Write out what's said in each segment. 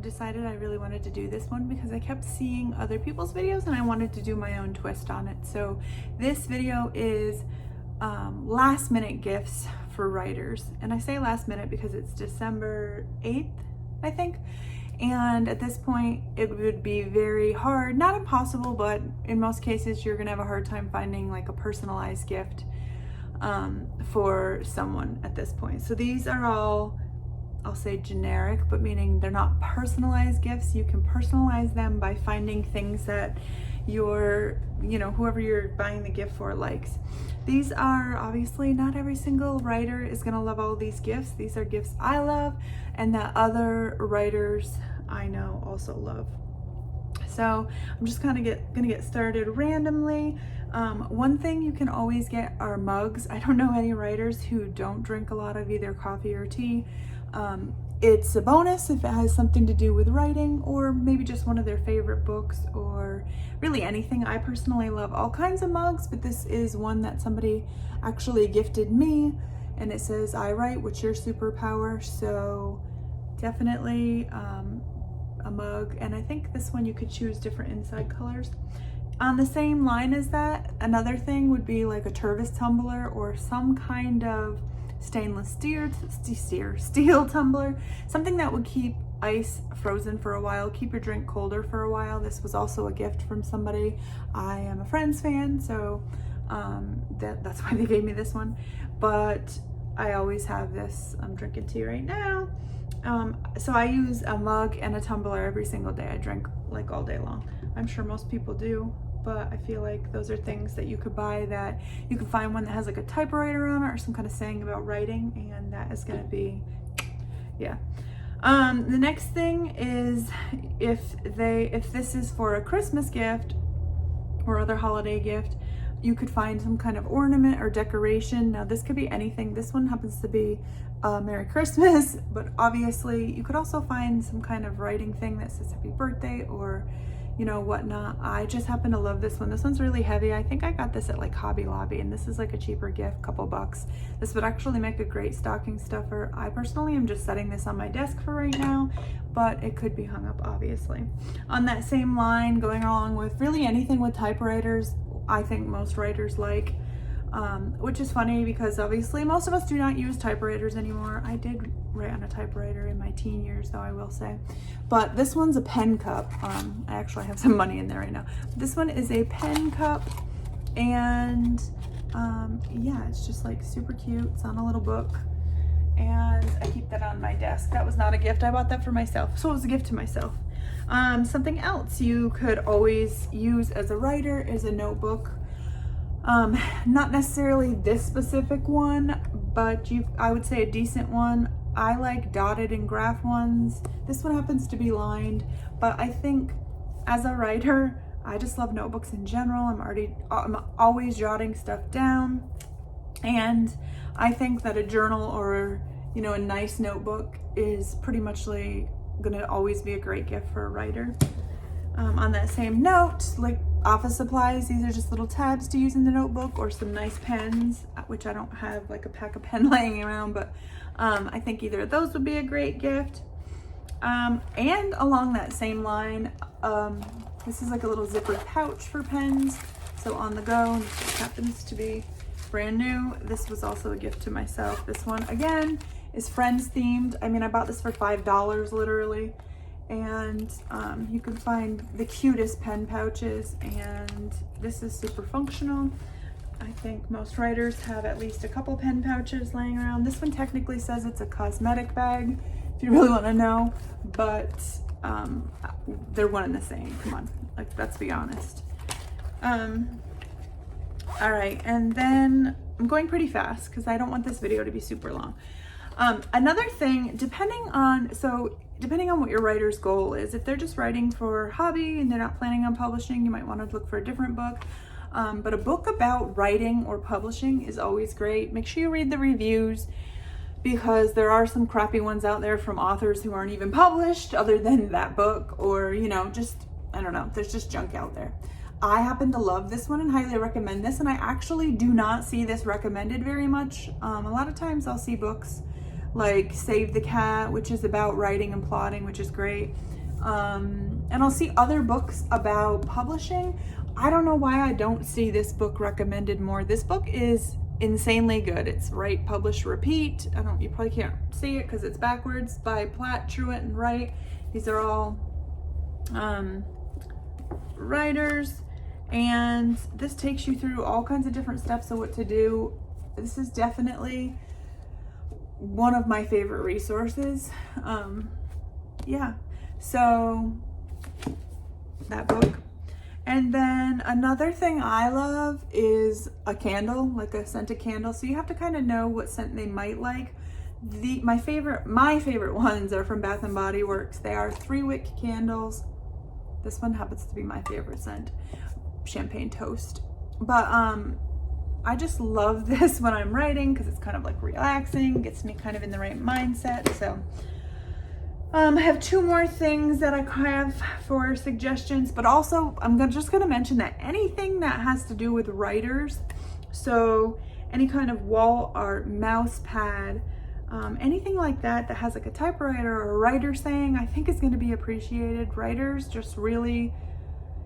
decided I really wanted to do this one because I kept seeing other people's videos and I wanted to do my own twist on it. So this video is last minute gifts for writers. And I say last minute because it's December 8th, I think. And at this point, it would be very hard, not impossible, but in most cases, you're gonna have a hard time finding like a personalized gift for someone at this point. So these are all, I'll say generic, but meaning they're not personalized gifts. You can personalize them by finding things that whoever you're buying the gift for likes. These are obviously not every single writer is gonna love all these gifts. These are gifts I love and that other writers I know also love. So I'm just kind of gonna get started randomly. One thing you can always get are mugs. I don't know any writers who don't drink a lot of either coffee or tea. It's a bonus if it has something to do with writing or maybe just one of their favorite books or really anything. I personally love all kinds of mugs, but this is one that somebody actually gifted me and it says, "I write, what's your superpower?" So definitely a mug. And I think this one you could choose different inside colors. On the same line as that, another thing would be like a Tervis tumbler or some kind of stainless steel tumbler, something that would keep ice frozen for a while, keep your drink colder for a while. This was also a gift from somebody. I am a Friends fan, so that's why they gave me this one. But I always have this. I'm drinking tea right now. So I use a mug and a tumbler every single day. I drink like all day long. I'm sure most people do, but I feel like those are things that you could buy, that you can find one that has like a typewriter on it or some kind of saying about writing, and that is gonna be, yeah. The next thing is if this is for a Christmas gift or other holiday gift, you could find some kind of ornament or decoration. Now this could be anything. This one happens to be Merry Christmas, but obviously you could also find some kind of writing thing that says happy birthday or whatnot. I just happen to love this one. This one's really heavy. I think I got this at like Hobby Lobby, and this is like a cheaper gift, couple bucks. This would actually make a great stocking stuffer. I personally am just setting this on my desk for right now, but it could be hung up obviously. On that same line, going along with really anything with typewriters, I think most writers like, which is funny because obviously most of us do not use typewriters anymore. I did write on a typewriter in my teen years though, I will say. But this one's a pen cup. I actually have some money in there right now. This one is a pen cup, and yeah, it's just like super cute. It's on a little book and I keep that on my desk. That was not a gift, I bought that for myself. So it was a gift to myself. Something else you could always use as a writer is a notebook. Not necessarily this specific one, but I would say a decent one. I like dotted and graph ones. This one happens to be lined, but I think as a writer, I just love notebooks in general. I'm always jotting stuff down, and I think that a journal or a nice notebook is pretty much gonna always be a great gift for a writer. On that same note, like office supplies, these are just little tabs to use in the notebook, or some nice pens, which I don't have like a pack of pen laying around, but I think either of those would be a great gift. And along that same line, this is like a little zippered pouch for pens, so on the go. This just happens to be brand new. This was also a gift to myself. This one again is Friends themed. I mean, I bought this for $5 literally. And you can find the cutest pen pouches, and this is super functional. I think most writers have at least a couple pen pouches laying around. This one technically says it's a cosmetic bag, if you really want to know, but they're one and the same. Come on, like, let's be honest. All right, and then I'm going pretty fast because I don't want this video to be super long. Another thing, depending on what your writer's goal is, if they're just writing for hobby and they're not planning on publishing, you might want to look for a different book. But a book about writing or publishing is always great. Make sure you read the reviews, because there are some crappy ones out there from authors who aren't even published other than that book, or just, I don't know, there's just junk out there. I happen to love this one and highly recommend this, and I actually do not see this recommended very much. A lot of times I'll see books like Save the Cat, which is about writing and plotting, which is great. And I'll see other books about publishing. I don't know why I don't see this book recommended more. This book is insanely good. It's Write, Publish, Repeat. You probably can't see it because it's backwards, by Platt, Truitt, and Wright. These are all writers, and this takes you through all kinds of different steps of what to do. This is definitely one of my favorite resources. Yeah, so that book. And then another thing I love is a candle, like a scented candle. So you have to kind of know what scent they might like. My favorite ones are from Bath and Body Works. They are 3-wick candles. This one happens to be my favorite scent, Champagne Toast. But I just love this when I'm writing because it's kind of like relaxing, gets me kind of in the right mindset. So I have 2 more things that I have for suggestions, but also I'm just going to mention that anything that has to do with writers, so any kind of wall art, mouse pad, anything like that that has like a typewriter or a writer saying, I think is going to be appreciated. Writers just really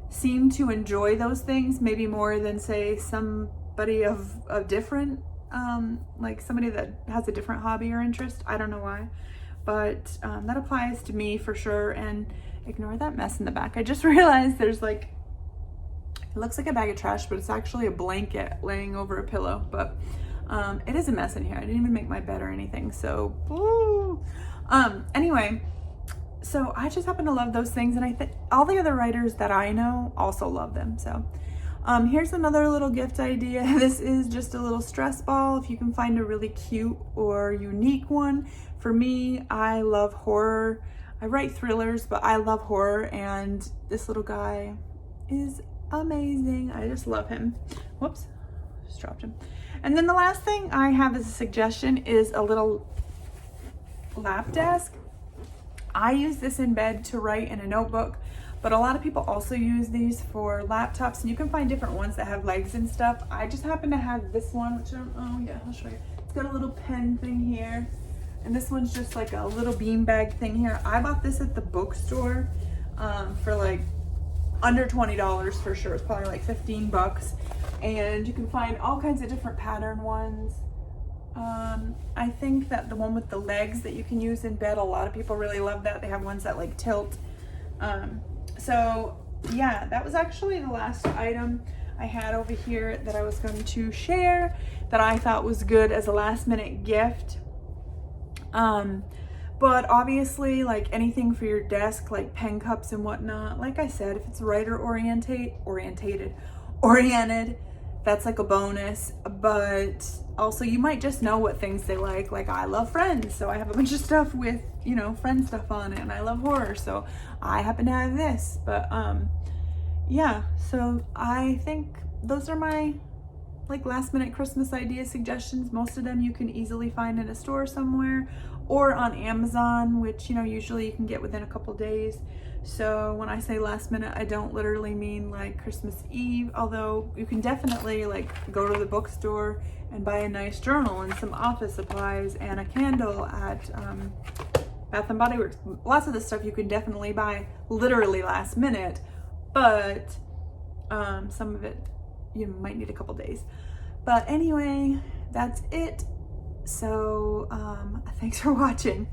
seem to enjoy those things, maybe more than say somebody of different, like somebody that has a different hobby or interest. I don't know why. But that applies to me for sure. And ignore that mess in the back. I just realized there's like, it looks like a bag of trash, but it's actually a blanket laying over a pillow. But it is a mess in here. I didn't even make my bed or anything. So, woo. Anyway, so I just happen to love those things. And I think all the other writers that I know also love them. So here's another little gift idea. This is just a little stress ball. If you can find a really cute or unique one. For me, I love horror. I write thrillers, but I love horror, and this little guy is amazing. I just love him. Whoops, just dropped him. And then the last thing I have as a suggestion is a little lap desk. I use this in bed to write in a notebook, but a lot of people also use these for laptops, and you can find different ones that have legs and stuff. I just happen to have this one, which I'll show you. It's got a little pen thing here. And this one's just like a little beanbag thing here. I bought this at the bookstore for like under $20 for sure. It's probably like 15 bucks. And you can find all kinds of different pattern ones. I think that the one with the legs that you can use in bed, a lot of people really love that. They have ones that like tilt. So yeah, that was actually the last item I had over here that I was going to share that I thought was good as a last minute gift. But obviously, like anything for your desk, like pen cups and whatnot, like I said, if it's writer oriented, that's like a bonus. But also you might just know what things they like. Like I love Friends, so I have a bunch of stuff with, you know, Friends stuff on it, and I love horror, so I happen to have this. But yeah, so I think those are my like last minute Christmas idea suggestions. Most of them you can easily find in a store somewhere or on Amazon, which, you know, usually you can get within a couple days. So when I say last minute, I don't literally mean like Christmas Eve, although you can definitely like go to the bookstore and buy a nice journal and some office supplies and a candle at Bath and Body Works. Lots of this stuff you can definitely buy literally last minute, but some of it you might need a couple days. But anyway, that's it. So thanks for watching.